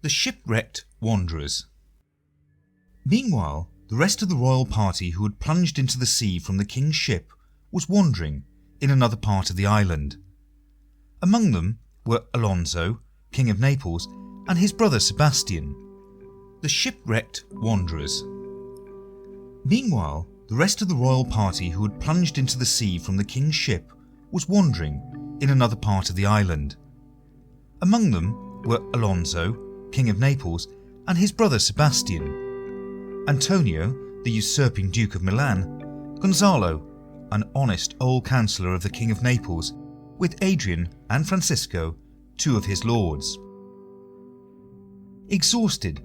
The Shipwrecked Wanderers. Meanwhile, the rest of the royal party who had plunged into the sea from the king's ship was wandering in another part of the island. Among them were Alonso, King of Naples, and his brother Sebastian. The Shipwrecked Wanderers. Meanwhile, the rest of the royal party who had plunged into the sea from the king's ship was wandering in another part of the island. Among them were Alonso, King of Naples, and his brother Sebastian, Antonio, the usurping Duke of Milan, Gonzalo, an honest old counsellor of the King of Naples, with Adrian and Francisco, two of his lords. Exhausted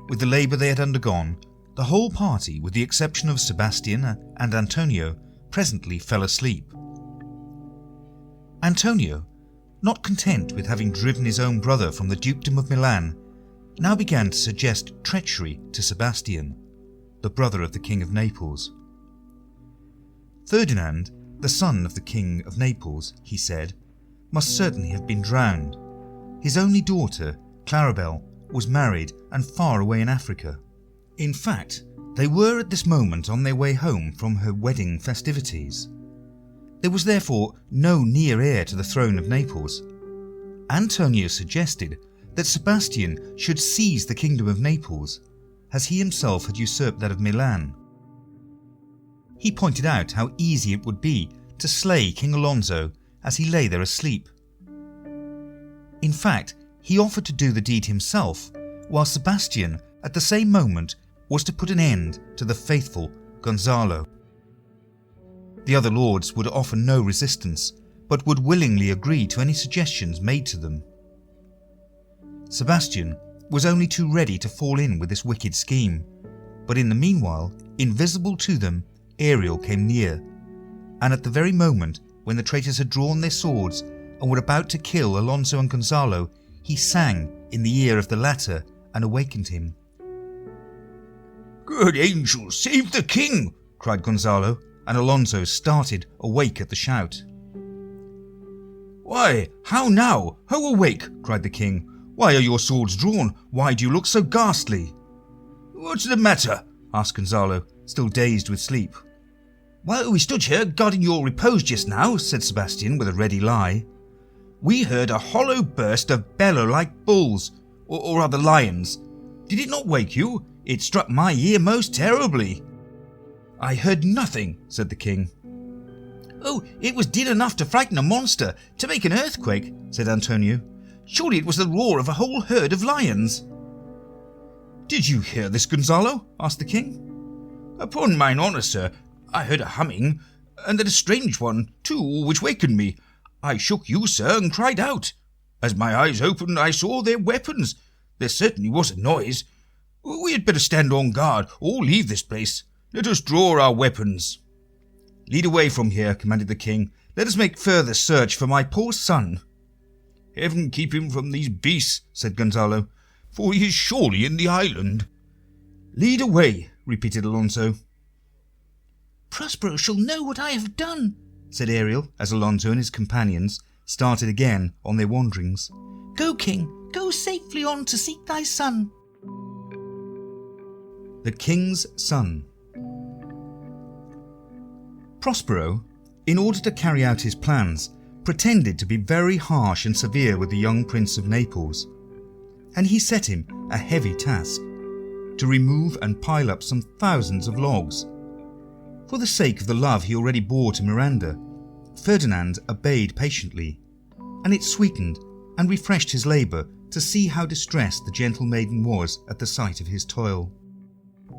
with the labour they had undergone, the whole party, with the exception of Sebastian and Antonio, presently fell asleep. Antonio, not content with having driven his own brother from the Dukedom of Milan, now began to suggest treachery to Sebastian, the brother of the King of Naples. Ferdinand, the son of the King of Naples, he said, must certainly have been drowned. His only daughter, Claribel, was married and far away in Africa. In fact, they were at this moment on their way home from her wedding festivities. There was therefore no near heir to the throne of Naples. Antonio suggested that Sebastian should seize the kingdom of Naples, as he himself had usurped that of Milan. He pointed out how easy it would be to slay King Alonso as he lay there asleep. In fact, he offered to do the deed himself, while Sebastian, at the same moment, was to put an end to the faithful Gonzalo. The other lords would offer no resistance, but would willingly agree to any suggestions made to them. Sebastian was only too ready to fall in with this wicked scheme, but in the meanwhile, invisible to them, Ariel came near, and at the very moment when the traitors had drawn their swords and were about to kill Alonso and Gonzalo, he sang in the ear of the latter and awakened him. "Good angel, save the king!" cried Gonzalo, and Alonso started awake at the shout. "Why, how now? How awake?" cried the king. "Why are your swords drawn? Why do you look so ghastly?" "What's the matter?" asked Gonzalo, still dazed with sleep. "While we stood here guarding your repose just now," said Sebastian with a ready lie, "we heard a hollow burst of bellow like bulls, or rather lions. Did it not wake you? It struck my ear most terribly." "I heard nothing," said the king. "Oh, it was din enough to frighten a monster, to make an earthquake," said Antonio. "Surely it was the roar of a whole herd of lions." "Did you hear this, Gonzalo?" asked the king. "Upon mine honour, sir, I heard a humming, and then a strange one, too, which wakened me. I shook you, sir, and cried out. As my eyes opened, I saw their weapons. There certainly was a noise. We had better stand on guard, or leave this place. Let us draw our weapons." "Lead away from here," commanded the king. "Let us make further search for my poor son." "Heaven keep him from these beasts," said Gonzalo, "for he is surely in the island." "Lead away," repeated Alonso. "Prospero shall know what I have done," said Ariel, as Alonso and his companions started again on their wanderings. "Go, king, go safely on to seek thy son." The king's son. Prospero, in order to carry out his plans, pretended to be very harsh and severe with the young Prince of Naples, and he set him a heavy task, to remove and pile up some thousands of logs. For the sake of the love he already bore to Miranda, Ferdinand obeyed patiently, and it sweetened and refreshed his labour to see how distressed the gentle maiden was at the sight of his toil.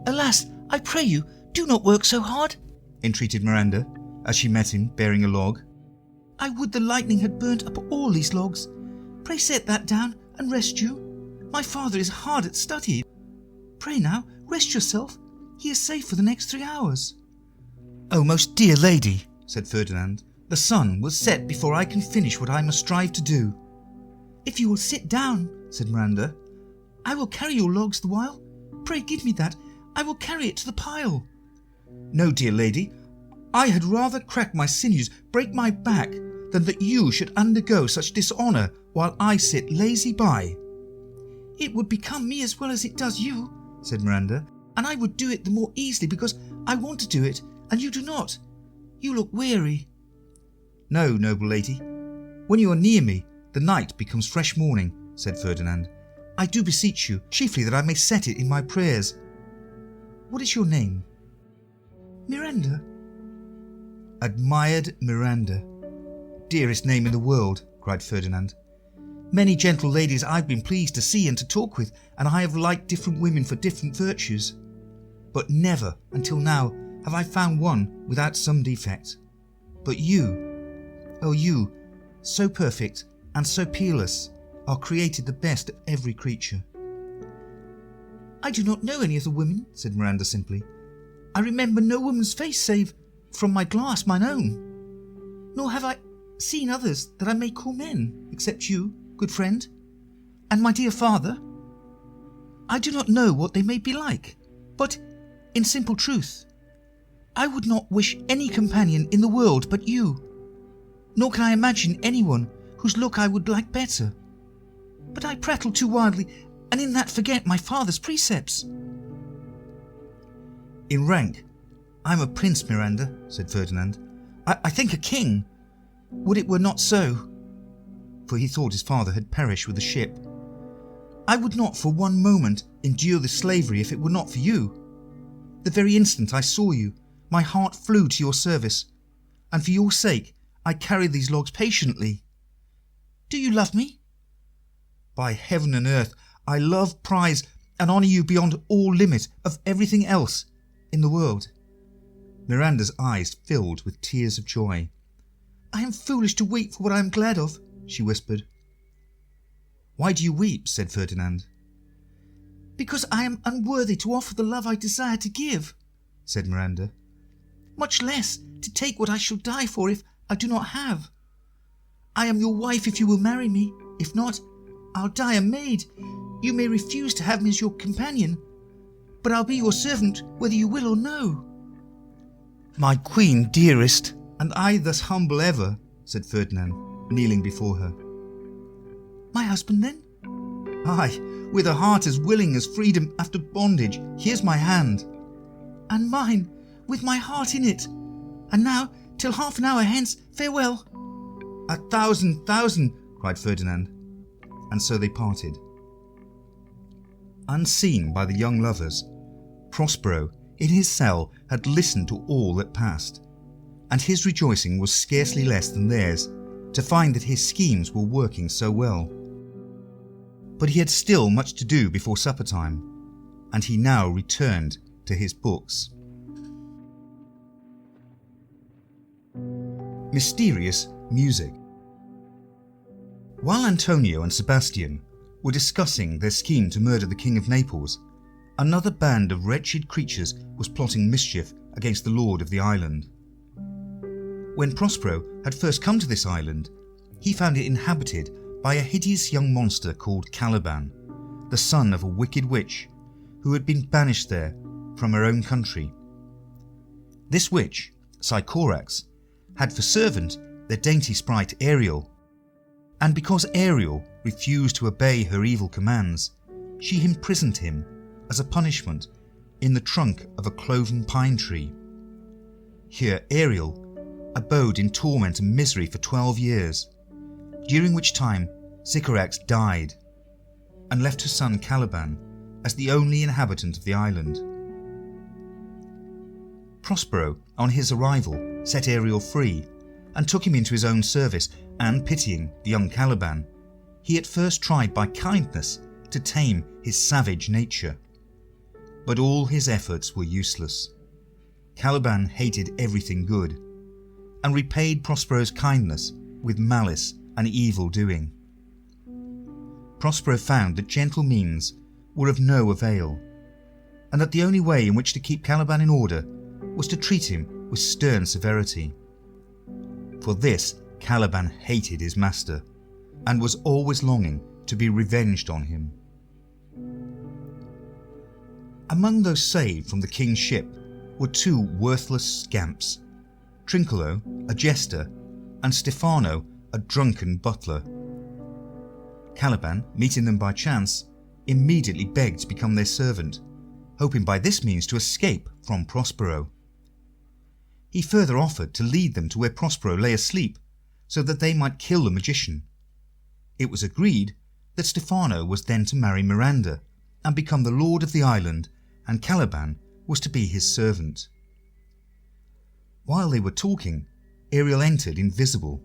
"Alas, I pray you, do not work so hard," entreated Miranda, as she met him bearing a log. "I would the lightning had burnt up all these logs. Pray set that down and rest you. My father is hard at study. Pray now, rest yourself. He is safe for the next 3 hours." "Oh, most dear lady," said Ferdinand, "the sun will set before I can finish what I must strive to do." "If you will sit down," said Miranda, "I will carry your logs the while. Pray give me that. I will carry it to the pile." "No, dear lady, I had rather crack my sinews, break my back, than that you should undergo such dishonour while I sit lazy by." It would become me as well as it does you, said Miranda, and I would do it the more easily because I want to do it, and you do not. You look weary. No, noble lady. When you are near me, the night becomes fresh morning, said Ferdinand. I do beseech you, chiefly that I may set it in my prayers. What is your name? Miranda. Admired Miranda. Dearest name in the world, cried Ferdinand. Many gentle ladies I've been pleased to see and to talk with, and I have liked different women for different virtues. But never, until now, have I found one without some defect. But you, oh you, so perfect and so peerless, are created the best of every creature. I do not know any of the women, said Miranda simply. I remember no woman's face save from my glass mine own. Nor have I seen others that I may call men, except you, good friend, and my dear father. I do not know what they may be like, but in simple truth, I would not wish any companion in the world but you, nor can I imagine anyone whose look I would like better. But I prattle too wildly, and in that forget my father's precepts. In rank, I am a prince, Miranda, said Ferdinand. I think a king. Would it were not so, for he thought his father had perished with the ship. I would not for one moment endure the slavery if it were not for you. The very instant I saw you, my heart flew to your service, and for your sake I carry these logs patiently. Do you love me? By heaven and earth, I love, prize, and honour you beyond all limit of everything else in the world. Miranda's eyes filled with tears of joy. I am foolish to weep for what I am glad of, she whispered. Why do you weep? Said Ferdinand. Because I am unworthy to offer the love I desire to give, said Miranda. Much less to take what I shall die for if I do not have. I am your wife if you will marry me. If not, I'll die a maid. You may refuse to have me as your companion, but I'll be your servant whether you will or no. My queen, dearest, and I thus humble ever, said Ferdinand, kneeling before her. My husband, then? Aye, with a heart as willing as freedom after bondage, here's my hand. And mine, with my heart in it. And now, till half an hour hence, farewell. 1,000, cried Ferdinand, and so they parted. Unseen by the young lovers, Prospero, in his cell, had listened to all that passed, and his rejoicing was scarcely less than theirs to find that his schemes were working so well. But he had still much to do before supper time, and he now returned to his books. Mysterious music. While Antonio and Sebastian were discussing their scheme to murder the King of Naples, another band of wretched creatures was plotting mischief against the lord of the island. When Prospero had first come to this island, he found it inhabited by a hideous young monster called Caliban, the son of a wicked witch who had been banished there from her own country. This witch, Sycorax, had for servant their dainty sprite Ariel, and because Ariel refused to obey her evil commands, she imprisoned him as a punishment in the trunk of a cloven pine tree. Here Ariel abode in torment and misery for 12 years, during which time Sycorax died and left her son Caliban as the only inhabitant of the island. Prospero, on his arrival, set Ariel free and took him into his own service, and pitying the young Caliban, he at first tried by kindness to tame his savage nature. But all his efforts were useless. Caliban hated everything good, and repaid Prospero's kindness with malice and evil doing. Prospero found that gentle means were of no avail, and that the only way in which to keep Caliban in order was to treat him with stern severity. For this Caliban hated his master, and was always longing to be revenged on him. Among those saved from the king's ship were two worthless scamps, Trincolo, a jester, and Stefano, a drunken butler. Caliban, meeting them by chance, immediately begged to become their servant, hoping by this means to escape from Prospero. He further offered to lead them to where Prospero lay asleep, so that they might kill the magician. It was agreed that Stephano was then to marry Miranda and become the lord of the island, and Caliban was to be his servant. While they were talking, Ariel entered invisible.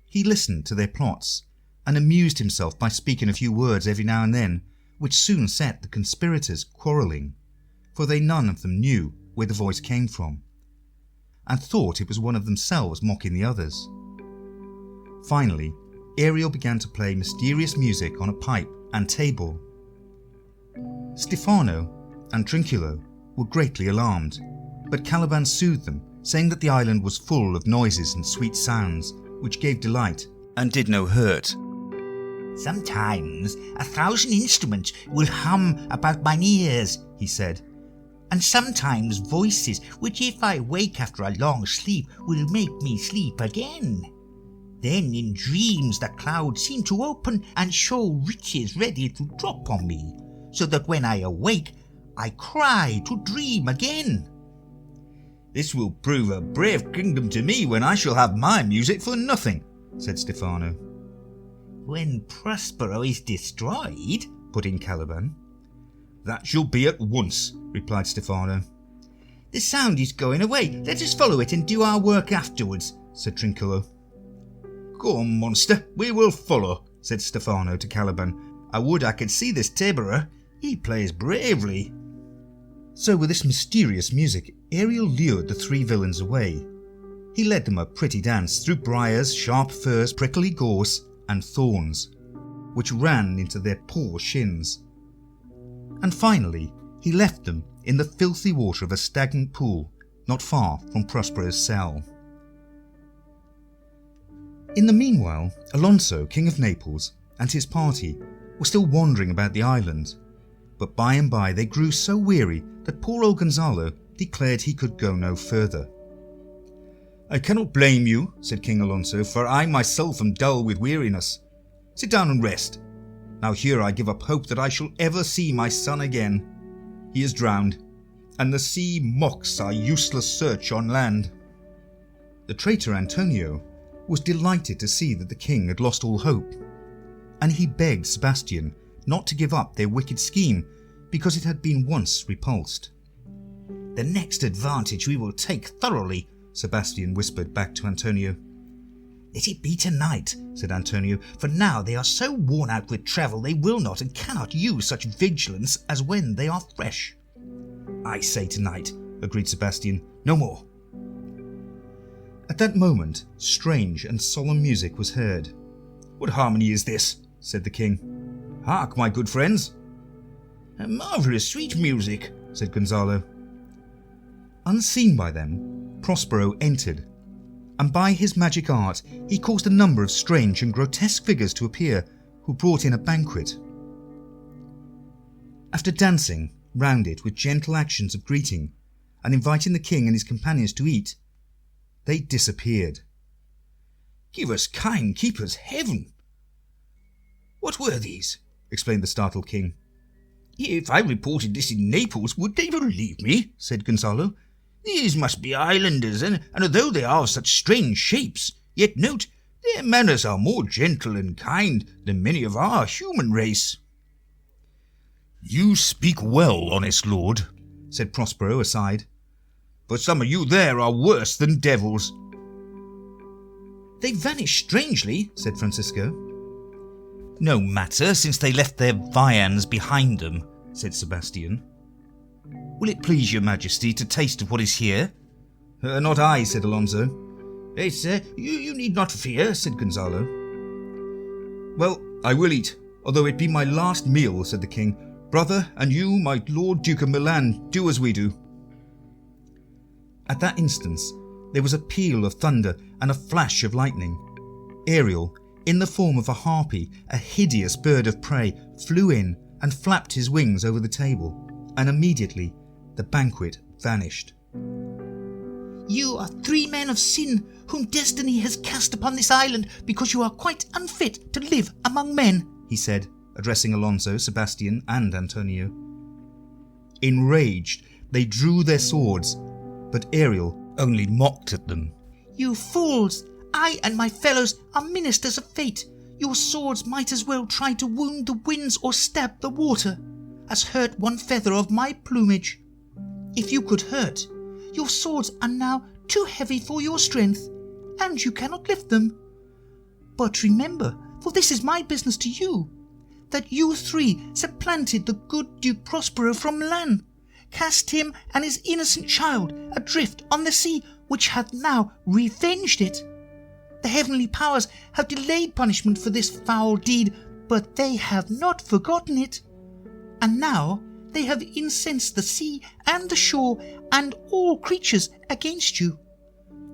He listened to their plots and amused himself by speaking a few words every now and then, which soon set the conspirators quarrelling, for they none of them knew where the voice came from, and thought it was one of themselves mocking the others. Finally, Ariel began to play mysterious music on a pipe and tabor. Stephano and Trinculo were greatly alarmed, but Caliban soothed them, saying that the island was full of noises and sweet sounds, which gave delight and did no hurt. "Sometimes 1,000 instruments will hum about mine ears," he said, "and sometimes voices which, if I wake after a long sleep, will make me sleep again. Then in dreams the clouds seem to open and show riches ready to drop on me, so that when I awake I cry to dream again." "This will prove a brave kingdom to me when I shall have my music for nothing," said Stephano. "When Prospero is destroyed," put in Caliban. "That shall be at once," replied Stephano. "The sound is going away. Let us follow it and do our work afterwards," said Trinculo. "Go on, monster, we will follow," said Stephano to Caliban. "I would I could see this taborer. He plays bravely." So with this mysterious music, Ariel lured the three villains away. He led them a pretty dance through briars, sharp furze, prickly gorse, and thorns, which ran into their poor shins. And finally, he left them in the filthy water of a stagnant pool not far from Prospero's cell. In the meanwhile, Alonso, King of Naples, and his party were still wandering about the island, but by and by they grew so weary that poor old Gonzalo declared he could go no further. "I cannot blame you," said King Alonso, "for I myself am dull with weariness. Sit down and rest. Now here I give up hope that I shall ever see my son again. He is drowned, and the sea mocks our useless search on land." The traitor Antonio was delighted to see that the king had lost all hope, and he begged Sebastian not to give up their wicked scheme because it had been once repulsed. "The next advantage we will take thoroughly," Sebastian whispered back to Antonio. "Let it be tonight," said Antonio, "for now they are so worn out with travel they will not and cannot use such vigilance as when they are fresh." "I say tonight," agreed Sebastian. "No more." At that moment, strange and solemn music was heard. "What harmony is this?" said the king. "Hark, my good friends." "A marvellous sweet music," said Gonzalo. Unseen by them, Prospero entered, and by his magic art he caused a number of strange and grotesque figures to appear, who brought in a banquet. After dancing round it with gentle actions of greeting, and inviting the king and his companions to eat, they disappeared. "Give us kind keepers, heaven!" "What were these?" exclaimed the startled king. "If I reported this in Naples, would they believe me?" said Gonzalo. "These must be islanders, and although they are of such strange shapes, yet note, their manners are more gentle and kind than many of our human race." "You speak well, honest lord," said Prospero aside, "but some of you there are worse than devils." "They vanished strangely," said Francisco. "No matter, since they left their viands behind them," said Sebastian. "Will it please your majesty to taste of what is here?" "Not I," said Alonso. "Yes, you need not fear," said Gonzalo. "Well, I will eat, although it be my last meal," said the king. "Brother, and you, my Lord Duke of Milan, do as we do." At that instant there was a peal of thunder and a flash of lightning. Ariel, in the form of a harpy, a hideous bird of prey, flew in and flapped his wings over the table, and immediately the banquet vanished. "You are 3 men of sin, whom destiny has cast upon this island because you are quite unfit to live among men," he said, addressing Alonso, Sebastian, and Antonio. Enraged, they drew their swords, but Ariel only mocked at them. "You fools! I and my fellows are ministers of fate. Your swords might as well try to wound the winds or stab the water as hurt one feather of my plumage. If you could hurt, your swords are now too heavy for your strength, and you cannot lift them. But remember, for this is my business to you, that you three supplanted the good Duke Prospero from Milan, cast him and his innocent child adrift on the sea, which hath now revenged it. The heavenly powers have delayed punishment for this foul deed, but they have not forgotten it. And now they have incensed the sea and the shore and all creatures against you.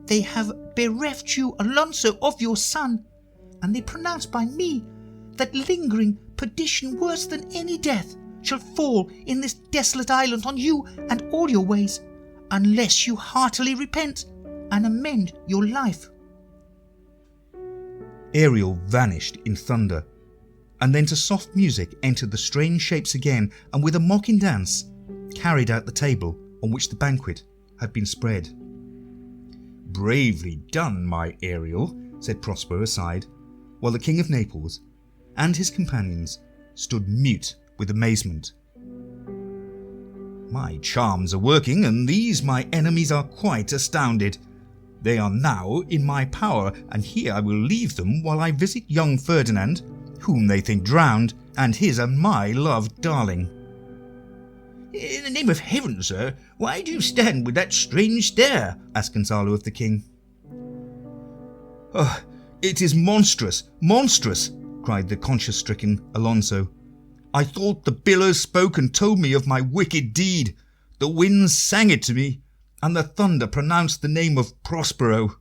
They have bereft you, Alonso, of your son, and they pronounce by me that lingering perdition worse than any death shall fall in this desolate island on you and all your ways, unless you heartily repent and amend your life." Ariel vanished in thunder, and then to soft music entered the strange shapes again, and with a mocking dance carried out the table on which the banquet had been spread. "Bravely done, my Ariel," said Prospero aside, while the King of Naples and his companions stood mute with amazement. "My charms are working, and these my enemies are quite astounded. They are now in my power, and here I will leave them while I visit young Ferdinand, whom they think drowned, and his and my loved darling." "In the name of heaven, sir, why do you stand with that strange stare?" asked Gonzalo of the king. "Oh, it is monstrous, monstrous!" cried the conscience-stricken Alonso. "I thought the billows spoke and told me of my wicked deed. The winds sang it to me, and the thunder pronounced the name of Prospero.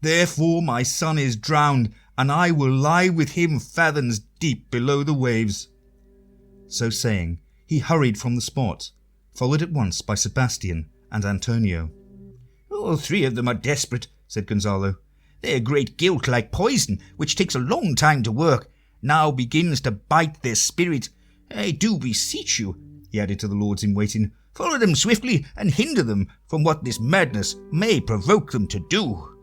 Therefore my son is drowned, and I will lie with him fathoms deep below the waves." So saying, he hurried from the spot, followed at once by Sebastian and Antonio. "All three of them are desperate," said Gonzalo. "Their great guilt, like poison, which takes a long time to work, now begins to bite their spirit. I do beseech you," he added to the lords-in-waiting, "follow them swiftly and hinder them from what this madness may provoke them to do."